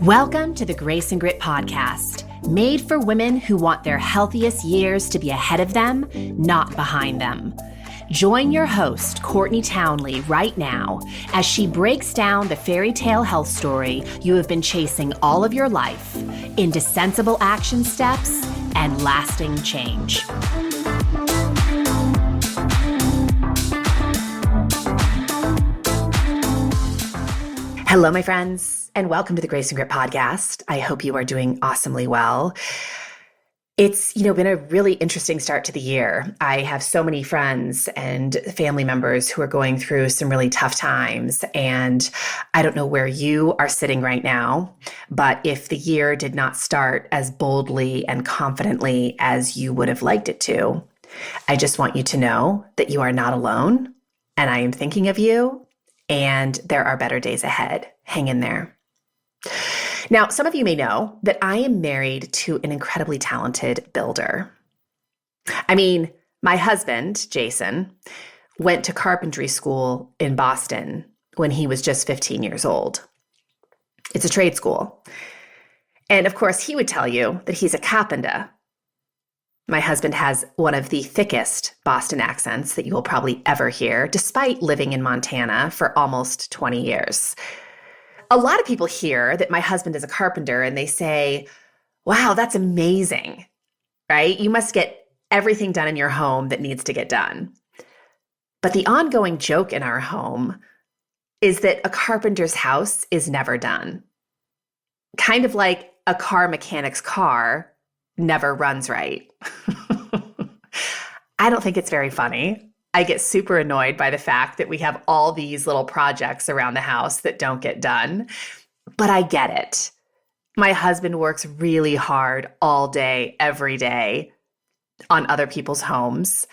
Welcome to the Grace and Grit podcast, made for women who want their healthiest years to be ahead of them, not behind them. Join your host, Courtney Townley, right now as she breaks down the fairy tale health story you have been chasing all of your life into sensible action steps and lasting change. Hello, my friends, and welcome to the Grace and Grit podcast. I hope you are doing awesomely well. It's, been a really interesting start to the year. I have so many friends and family members who are going through some really tough times. And I don't know where you are sitting right now, but if the year did not start as boldly and confidently as you would have liked it to, I just want you to know that you are not alone, and I am thinking of you, and there are better days ahead. Hang in there. Now, some of you may know that I am married to an incredibly talented builder. My husband, Jason, went to carpentry school in Boston when he was just 15 years old. It's a trade school. And of course, he would tell you that he's a carpenter. My husband has one of the thickest Boston accents that you will probably ever hear, despite living in Montana for almost 20 years. A lot of people hear that my husband is a carpenter and they say, wow, that's amazing, right? You must get everything done in your home that needs to get done. But the ongoing joke in our home is that a carpenter's house is never done. Kind of like a car mechanic's car never runs right. I don't think it's very funny. I get super annoyed by the fact that we have all these little projects around the house that don't get done, but I get it. My husband works really hard all day, every day on other people's homes.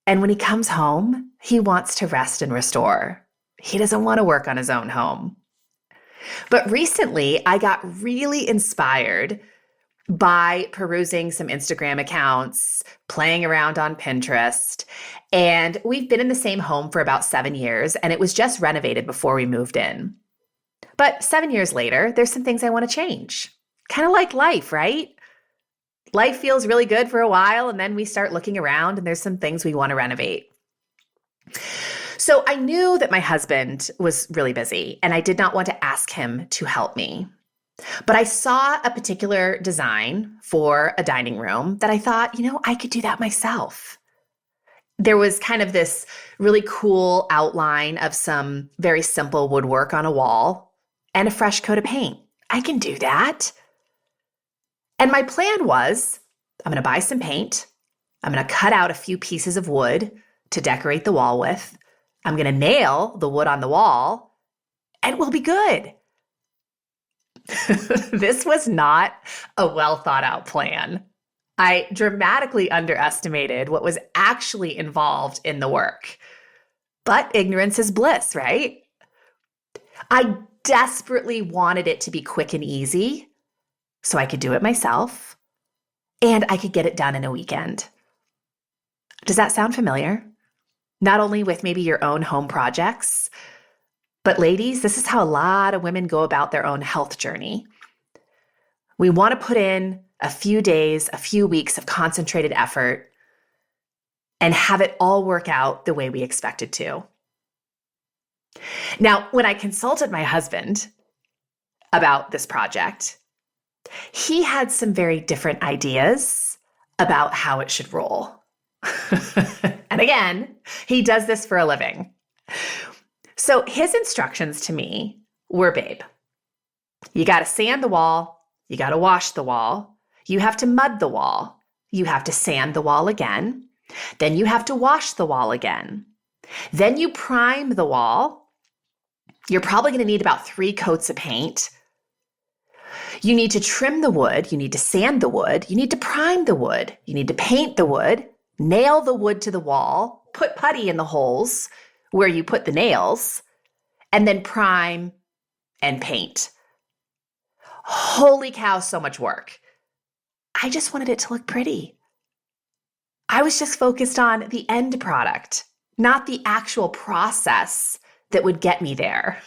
And when he comes home, he wants to rest and restore. He doesn't want to work on his own home. But recently, I got really inspired by perusing some Instagram accounts, playing around on Pinterest. And we've been in the same home for about 7 years, and it was just renovated before we moved in. But 7 years later, there's some things I want to change. Kind of like life, right? Life feels really good for a while, and then we start looking around, and there's some things we want to renovate. So I knew that my husband was really busy, and I did not want to ask him to help me. But I saw a particular design for a dining room that I thought, I could do that myself. There was kind of this really cool outline of some very simple woodwork on a wall and a fresh coat of paint. I can do that. And my plan was, I'm going to buy some paint. I'm going to cut out a few pieces of wood to decorate the wall with. I'm going to nail the wood on the wall, and we'll be good. This was not a well thought out plan. I dramatically underestimated what was actually involved in the work. But ignorance is bliss, right? I desperately wanted it to be quick and easy so I could do it myself and I could get it done in a weekend. Does that sound familiar? Not only with maybe your own home projects, but ladies, this is how a lot of women go about their own health journey. We want to put in a few days, a few weeks of concentrated effort and have it all work out the way we expect it to. Now, when I consulted my husband about this project, he had some very different ideas about how it should roll. And again, he does this for a living. So his instructions to me were, babe, you got to sand the wall, you got to wash the wall, you have to mud the wall, you have to sand the wall again, then you have to wash the wall again. Then you prime the wall. You're probably going to need about 3 coats of paint. You need to trim the wood, you need to sand the wood, you need to prime the wood, you need to paint the wood, nail the wood to the wall, put putty in the holes where you put the nails, and then prime and paint. Holy cow, so much work. I just wanted it to look pretty. I was just focused on the end product, not the actual process that would get me there.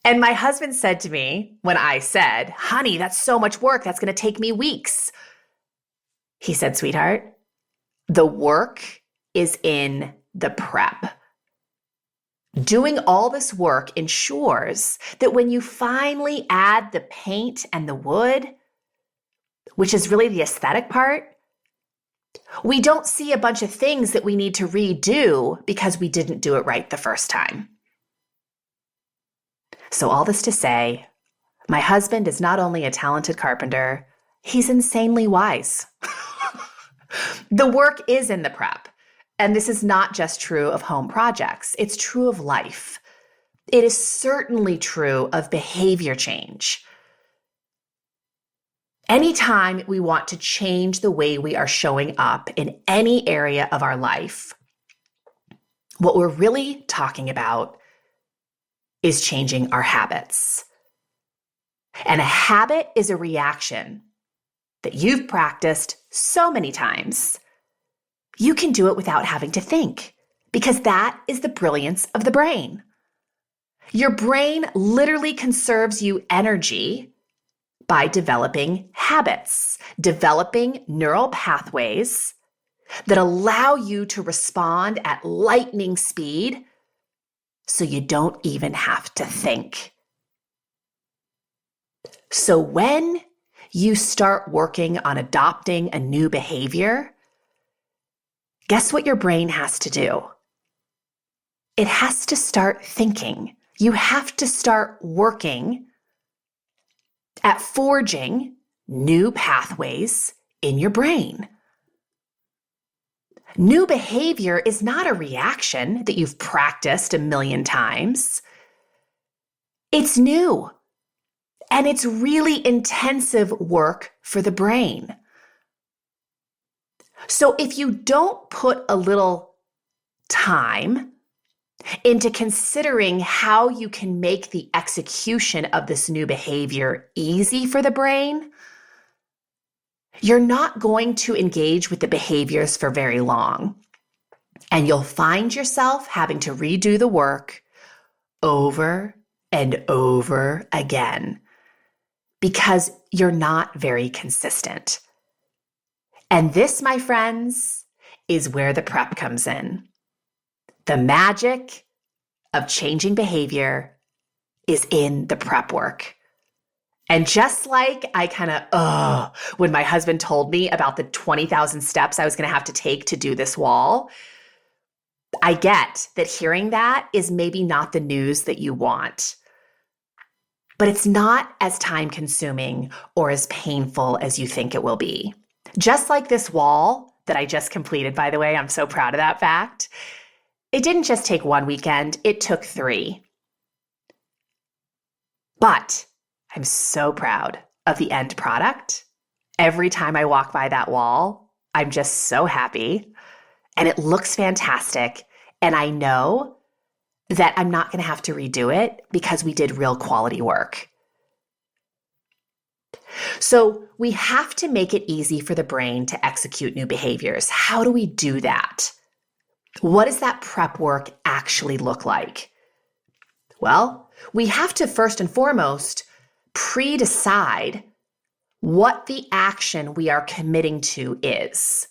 And my husband said to me when I said, honey, that's so much work. That's going to take me weeks. He said, sweetheart, the work is in the prep. Doing all this work ensures that when you finally add the paint and the wood, which is really the aesthetic part, we don't see a bunch of things that we need to redo because we didn't do it right the first time. So all this to say, my husband is not only a talented carpenter, he's insanely wise. The work is in the prep. And this is not just true of home projects. It's true of life. It is certainly true of behavior change. Anytime we want to change the way we are showing up in any area of our life, what we're really talking about is changing our habits. And a habit is a reaction that you've practiced so many times. You can do it without having to think, because that is the brilliance of the brain. Your brain literally conserves you energy by developing habits, developing neural pathways that allow you to respond at lightning speed so you don't even have to think. So when you start working on adopting a new behavior, guess what your brain has to do? It has to start thinking. You have to start working at forging new pathways in your brain. New behavior is not a reaction that you've practiced a million times. It's new, and it's really intensive work for the brain. So if you don't put a little time into considering how you can make the execution of this new behavior easy for the brain, you're not going to engage with the behaviors for very long. And you'll find yourself having to redo the work over and over again because you're not very consistent. And this, my friends, is where the prep comes in. The magic of changing behavior is in the prep work. And just like I when my husband told me about the 20,000 steps I was going to have to take to do this wall, I get that hearing that is maybe not the news that you want. But it's not as time-consuming or as painful as you think it will be. Just like this wall that I just completed, by the way, I'm so proud of that fact. It didn't just take one weekend, it took 3. But I'm so proud of the end product. Every time I walk by that wall, I'm just so happy. And it looks fantastic. And I know that I'm not going to have to redo it because we did real quality work. So we have to make it easy for the brain to execute new behaviors. How do we do that? What does that prep work actually look like? Well, we have to first and foremost pre-decide what the action we are committing to is.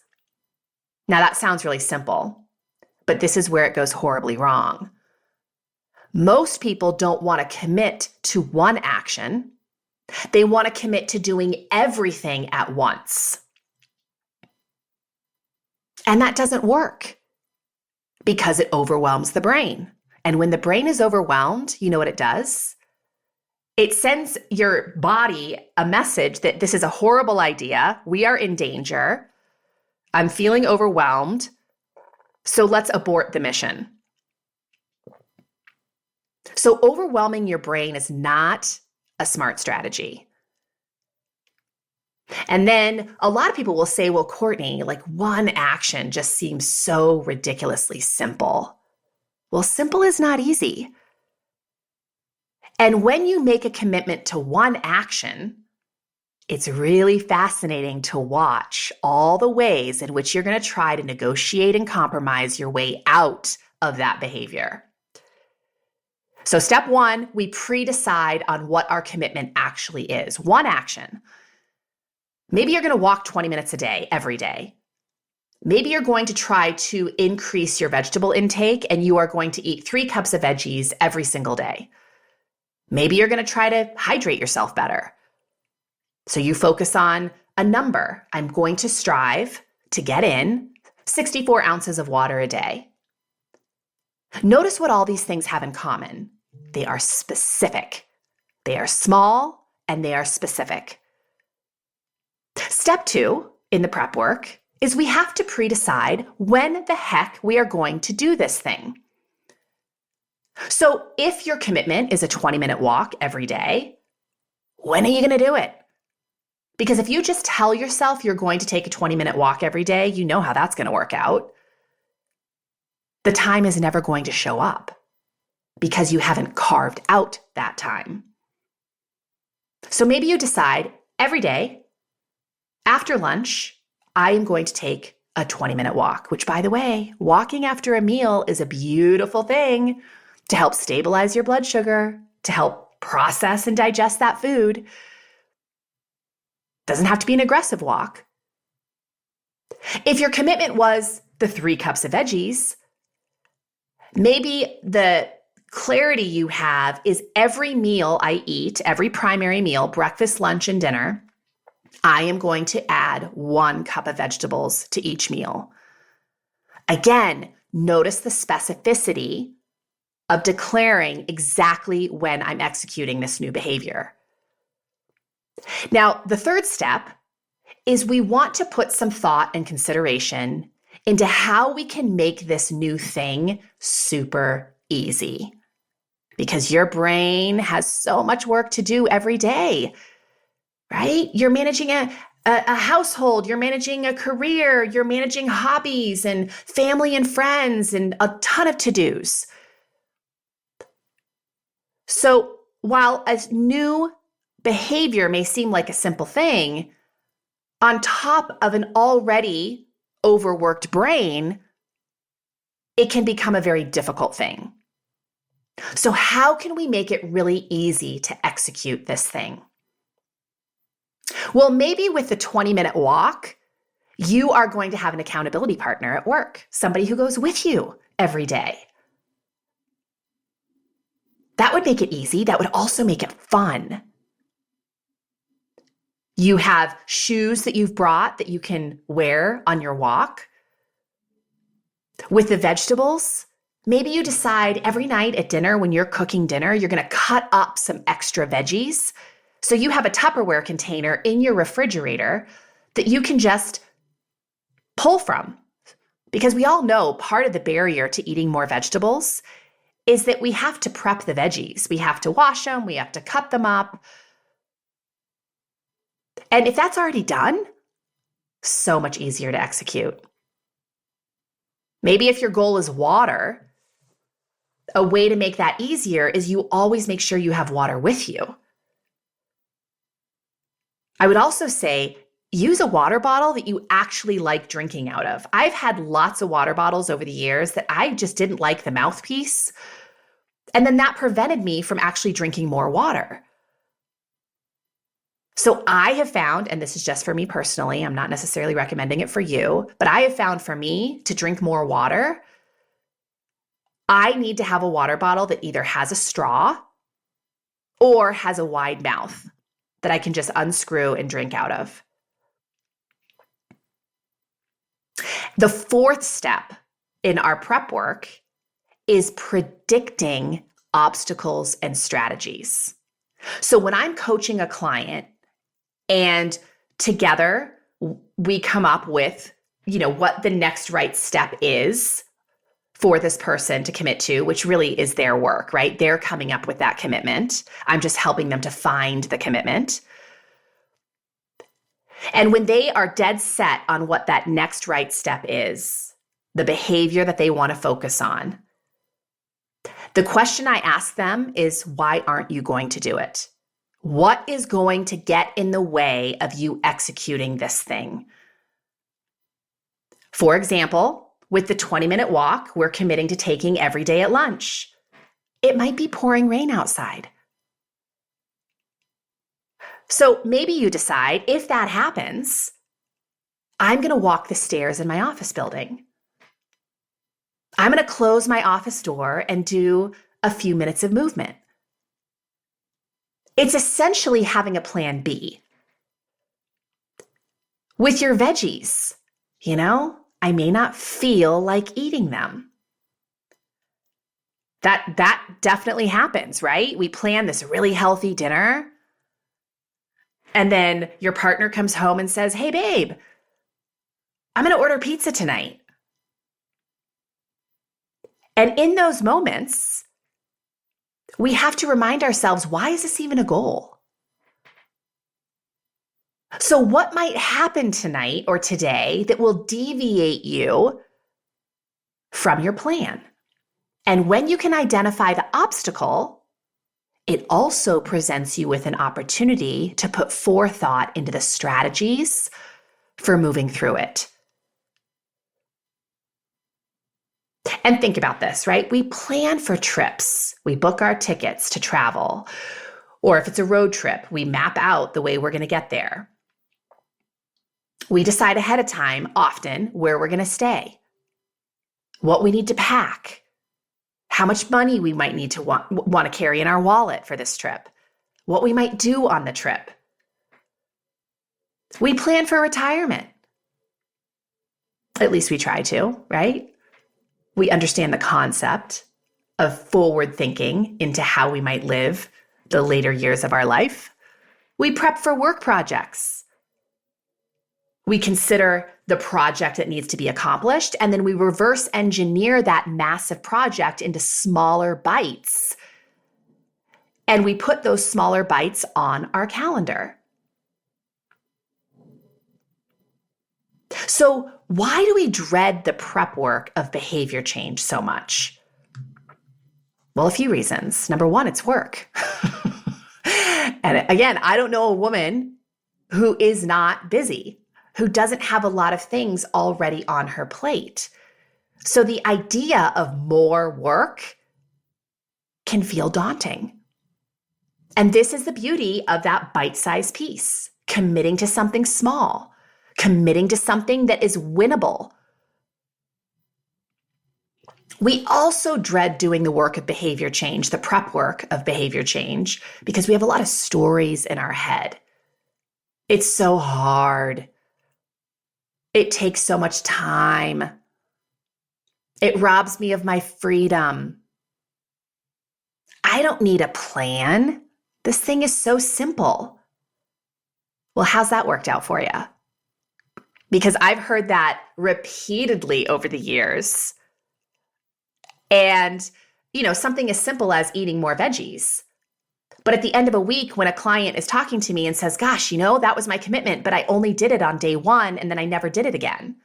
Now that sounds really simple, but this is where it goes horribly wrong. Most people don't want to commit to one action. They want to commit to doing everything at once. And that doesn't work because it overwhelms the brain. And when the brain is overwhelmed, you know what it does? It sends your body a message that this is a horrible idea. We are in danger. I'm feeling overwhelmed. So let's abort the mission. So overwhelming your brain is not a smart strategy. And then a lot of people will say, well, Courtney, like one action just seems so ridiculously simple. Well, simple is not easy. And when you make a commitment to one action, it's really fascinating to watch all the ways in which you're going to try to negotiate and compromise your way out of that behavior. So step one, we pre-decide on what our commitment actually is. One action. Maybe you're going to walk 20 minutes a day, every day. Maybe you're going to try to increase your vegetable intake and you are going to eat 3 cups of veggies every single day. Maybe you're going to try to hydrate yourself better. So you focus on a number. I'm going to strive to get in 64 ounces of water a day. Notice what all these things have in common. They are specific. They are small and they are specific. Step 2 in the prep work is we have to pre-decide when the heck we are going to do this thing. So if your commitment is a 20-minute walk every day, when are you going to do it? Because if you just tell yourself you're going to take a 20-minute walk every day, you know how that's going to work out. The time is never going to show up because you haven't carved out that time. So maybe you decide every day after lunch, I am going to take a 20-minute walk, which, by the way, walking after a meal is a beautiful thing to help stabilize your blood sugar, to help process and digest that food. Doesn't have to be an aggressive walk. If your commitment was the 3 cups of veggies, maybe the clarity you have is every meal I eat, every primary meal, breakfast, lunch, and dinner, I am going to add 1 cup of vegetables to each meal. Again, notice the specificity of declaring exactly when I'm executing this new behavior. Now, the third step is we want to put some thought and consideration into how we can make this new thing super easy. Because your brain has so much work to do every day, right? You're managing a household, you're managing a career, you're managing hobbies and family and friends and a ton of to-dos. So while a new behavior may seem like a simple thing, on top of an already overworked brain, it can become a very difficult thing. So how can we make it really easy to execute this thing? Well, maybe with the 20-minute walk, you are going to have an accountability partner at work, somebody who goes with you every day. That would make it easy. That would also make it fun. You have shoes that you've brought that you can wear on your walk. With the vegetables, maybe you decide every night at dinner when you're cooking dinner, you're going to cut up some extra veggies. So you have a Tupperware container in your refrigerator that you can just pull from. Because we all know part of the barrier to eating more vegetables is that we have to prep the veggies. We have to wash them, we have to cut them up. And if that's already done, so much easier to execute. Maybe if your goal is water, a way to make that easier is you always make sure you have water with you. I would also say use a water bottle that you actually like drinking out of. I've had lots of water bottles over the years that I just didn't like the mouthpiece. And then that prevented me from actually drinking more water. So I have found, and this is just for me personally, I'm not necessarily recommending it for you, but I have found for me to drink more water, I need to have a water bottle that either has a straw or has a wide mouth that I can just unscrew and drink out of. The fourth step in our prep work is predicting obstacles and strategies. So when I'm coaching a client and together we come up with, what the next right step is for this person to commit to, which really is their work, right? They're coming up with that commitment. I'm just helping them to find the commitment. And when they are dead set on what that next right step is, the behavior that they want to focus on, the question I ask them is, why aren't you going to do it? What is going to get in the way of you executing this thing? For example, with the 20-minute walk, we're committing to taking every day at lunch. It might be pouring rain outside. So maybe you decide, if that happens, I'm going to walk the stairs in my office building. I'm going to close my office door and do a few minutes of movement. It's essentially having a plan B. With your veggies, I may not feel like eating them. That definitely happens, right? We plan this really healthy dinner, and then your partner comes home and says, "Hey, babe, I'm going to order pizza tonight." And in those moments, we have to remind ourselves, why is this even a goal? So what might happen tonight or today that will deviate you from your plan? And when you can identify the obstacle, it also presents you with an opportunity to put forethought into the strategies for moving through it. And think about this, right? We plan for trips. We book our tickets to travel. Or if it's a road trip, we map out the way we're going to get there. We decide ahead of time, often, where we're going to stay, what we need to pack, how much money we might need to want to carry in our wallet for this trip, what we might do on the trip. We plan for retirement. At least we try to, right? We understand the concept of forward thinking into how we might live the later years of our life. We prep for work projects. We consider the project that needs to be accomplished, and then we reverse engineer that massive project into smaller bites. And we put those smaller bites on our calendar. So why do we dread the prep work of behavior change so much? Well, a few reasons. Number one, it's work. And again, I don't know a woman who is not busy, who doesn't have a lot of things already on her plate. So the idea of more work can feel daunting. And this is the beauty of that bite-sized piece, committing to something small, committing to something that is winnable. We also dread doing the work of behavior change, the prep work of behavior change, because we have a lot of stories in our head. It's so hard. It takes so much time. It robs me of my freedom. I don't need a plan. This thing is so simple. Well, how's that worked out for you? Because I've heard that repeatedly over the years. And, something as simple as eating more veggies. But at the end of a week, when a client is talking to me and says, "Gosh, that was my commitment, but I only did it on day one and then I never did it again."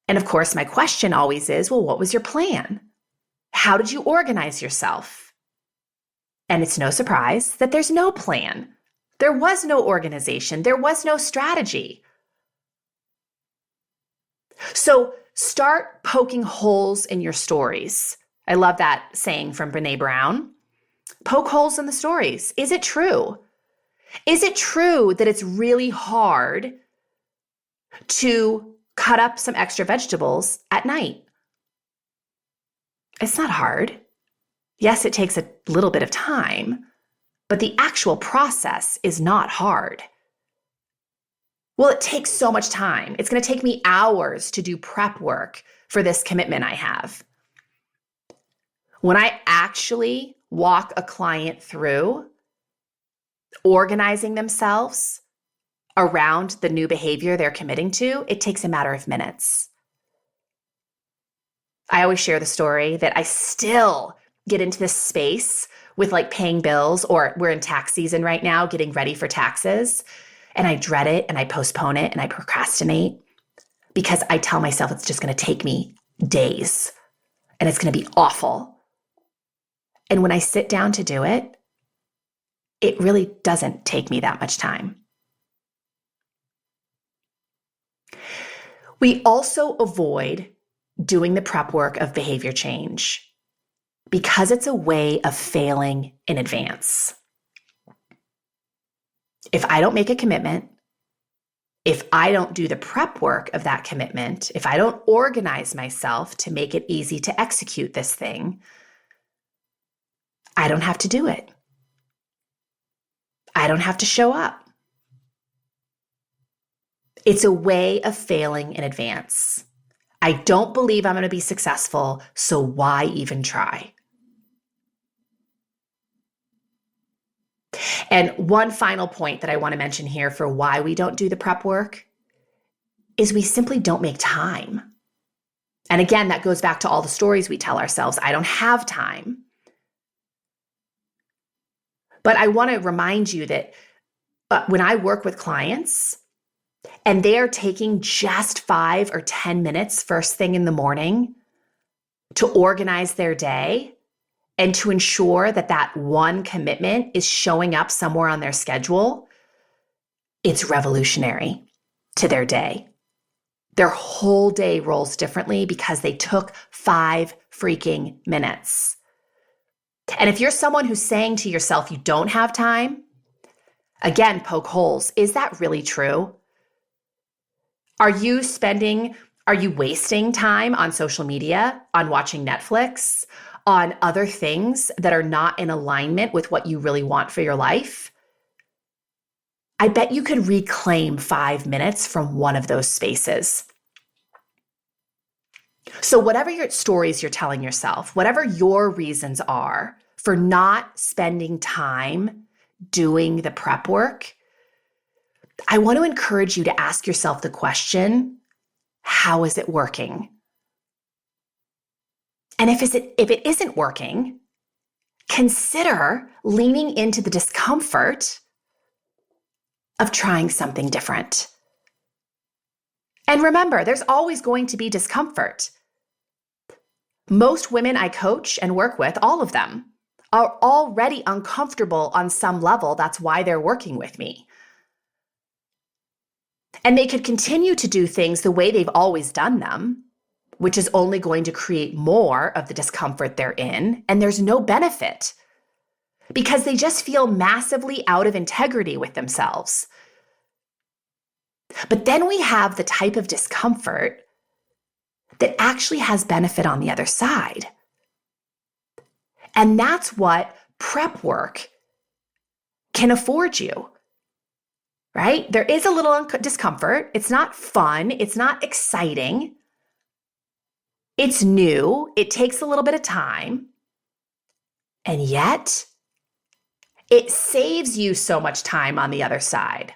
And of course, my question always is, well, what was your plan? How did you organize yourself? And it's no surprise that there's no plan. There was no organization. There was no strategy. So start poking holes in your stories. I love that saying from Brené Brown. Poke holes in the stories. Is it true? Is it true that it's really hard to cut up some extra vegetables at night? It's not hard. Yes, it takes a little bit of time, but the actual process is not hard. Well, it takes so much time. It's going to take me hours to do prep work for this commitment I have. When I actually walk a client through organizing themselves around the new behavior they're committing to, it takes a matter of minutes. I always share the story that I still get into this space with paying bills, or we're in tax season right now, getting ready for taxes. And I dread it and I postpone it and I procrastinate because I tell myself it's just going to take me days and it's going to be awful. And when I sit down to do it, it really doesn't take me that much time. We also avoid doing the prep work of behavior change Because it's a way of failing in advance. If I don't make a commitment, if I don't do the prep work of that commitment, if I don't organize myself to make it easy to execute this thing, I don't have to do it. I don't have to show up. It's a way of failing in advance. I don't believe I'm going to be successful, so why even try? And one final point that I want to mention here for why we don't do the prep work is we simply don't make time. And again, that goes back to all the stories we tell ourselves. I don't have time. But I want to remind you that when I work with clients and they are taking just 5 or 10 minutes first thing in the morning to organize their day and to ensure that that one commitment is showing up somewhere on their schedule, it's revolutionary to their day. Their whole day rolls differently because they took 5 freaking minutes. And if you're someone who's saying to yourself, you don't have time, again, poke holes. Is that really true? Are you wasting time on social media, on watching Netflix, on other things that are not in alignment with what you really want for your life? I bet you could reclaim 5 minutes from one of those spaces. So whatever your stories you're telling yourself, whatever your reasons are for not spending time doing the prep work, I want to encourage you to ask yourself the question, how is it working? And if it isn't working, consider leaning into the discomfort of trying something different. And remember, there's always going to be discomfort. Most women I coach and work with, all of them, are already uncomfortable on some level. That's why they're working with me. And they could continue to do things the way they've always done them, which is only going to create more of the discomfort they're in. And there's no benefit because they just feel massively out of integrity with themselves. But then we have the type of discomfort that actually has benefit on the other side. And that's what prep work can afford you, right? There is a little discomfort. It's not fun. It's not exciting. It's new. It takes a little bit of time. And yet, it saves you so much time on the other side.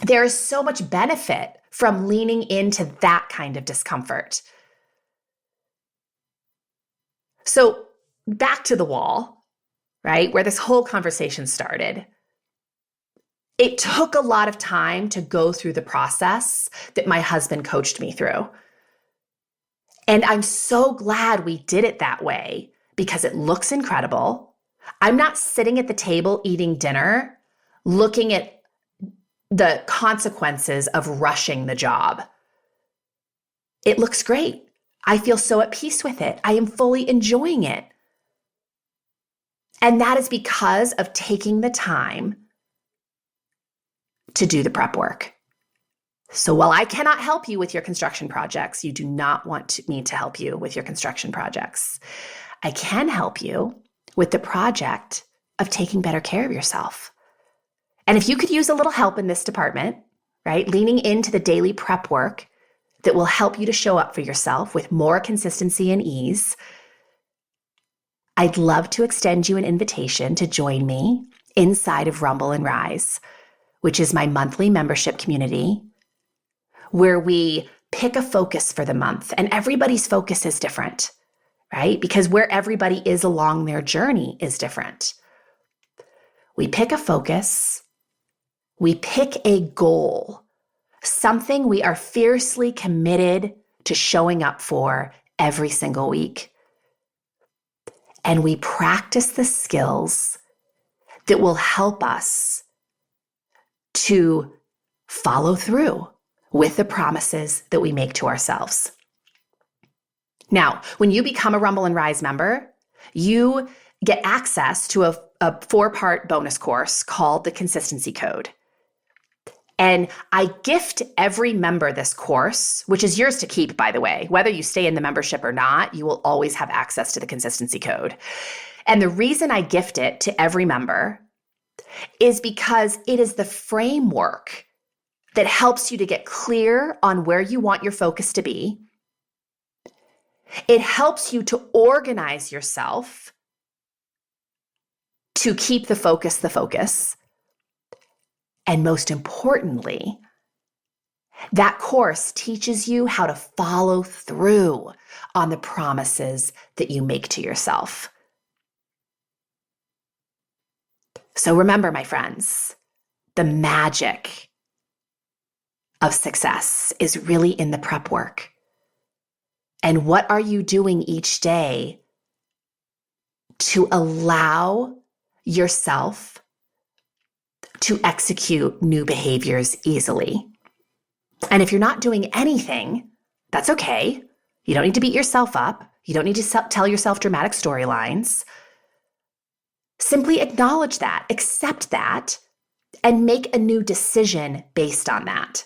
There is so much benefit from leaning into that kind of discomfort. So back to the wall, right, where this whole conversation started. It took a lot of time to go through the process that my husband coached me through. And I'm so glad we did it that way because it looks incredible. I'm not sitting at the table eating dinner, looking at the consequences of rushing the job. It looks great. I feel so at peace with it. I am fully enjoying it. And that is because of taking the time to do the prep work. So while I cannot help you with your construction projects, you do not want me to help you with your construction projects. I can help you with the project of taking better care of yourself. And if you could use a little help in this department, right, leaning into the daily prep work that will help you to show up for yourself with more consistency and ease, I'd love to extend you an invitation to join me inside of Rumble and Rise, which is my monthly membership community, where we pick a focus for the month. And everybody's focus is different, right? Because where everybody is along their journey is different. We pick a focus, we pick a goal, something we are fiercely committed to showing up for every single week. And we practice the skills that will help us to follow through with the promises that we make to ourselves. Now, when you become a Rumble and Rise member, you get access to a 4-part bonus course called the Consistency Code. And I gift every member this course, which is yours to keep, by the way. Whether you stay in the membership or not, you will always have access to the Consistency Code. And the reason I gift it to every member is because it is the framework that helps you to get clear on where you want your focus to be. It helps you to organize yourself to keep the focus. And most importantly, that course teaches you how to follow through on the promises that you make to yourself. So remember, my friends, the magic of success is really in the prep work. And what are you doing each day to allow yourself to execute new behaviors easily? And if you're not doing anything, that's okay. You don't need to beat yourself up. You don't need to tell yourself dramatic storylines. Simply acknowledge that, accept that, and make a new decision based on that.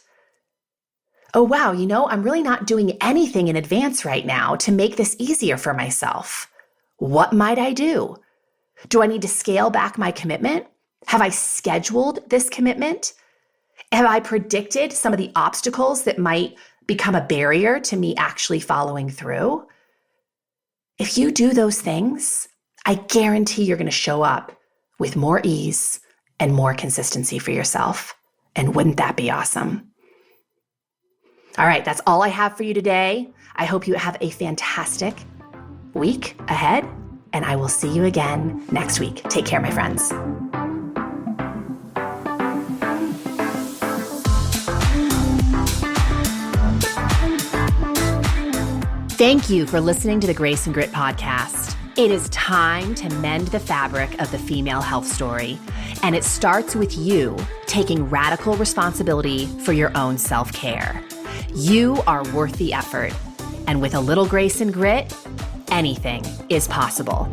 Oh, wow, I'm really not doing anything in advance right now to make this easier for myself. What might I do? Do I need to scale back my commitment? Have I scheduled this commitment? Have I predicted some of the obstacles that might become a barrier to me actually following through? If you do those things, I guarantee you're going to show up with more ease and more consistency for yourself. And wouldn't that be awesome? All right, that's all I have for you today. I hope you have a fantastic week ahead, and I will see you again next week. Take care, my friends. Thank you for listening to the Grace and Grit podcast. It is time to mend the fabric of the female health story, and it starts with you taking radical responsibility for your own self-care. You are worth the effort, and with a little grace and grit, anything is possible.